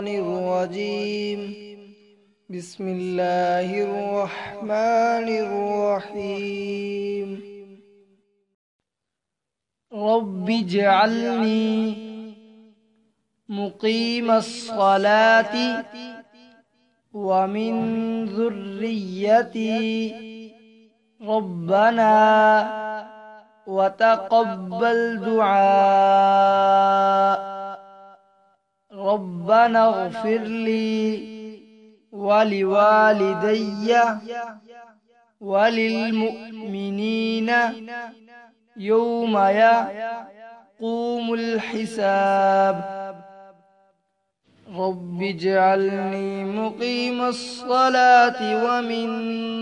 الشيطان الرجيم بسم الله الرحمن الرحيم رب اجعلني مقيم الصلاة ومن ذريتي ربنا وتقبل دعاء ربنا اغفر لي ولوالدي وللمؤمنين يوم يقوم الحساب رب اجعلني مقيم الصلاة ومن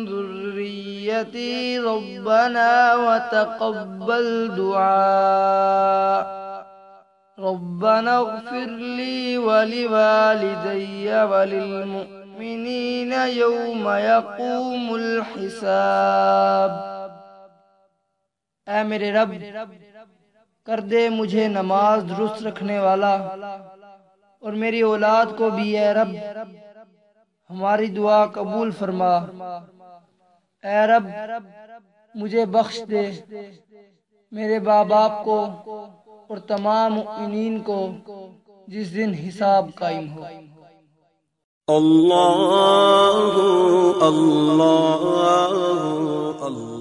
ذريتي ربنا وتقبل دعاء ربنا اغفر لي ولوالدي وللمؤمنين يوم يقوم الحساب۔ اے میرے رب، کر دے مجھے نماز درست رکھنے والا اور میری اولاد کو بھی اے رب ہماری دعا قبول فرما۔ اے رب مجھے بخش دے، میرے ماں باپ کو اور تمام مؤمنین کو جس دن حساب قائم ہو۔ اللہ اللہ اللہ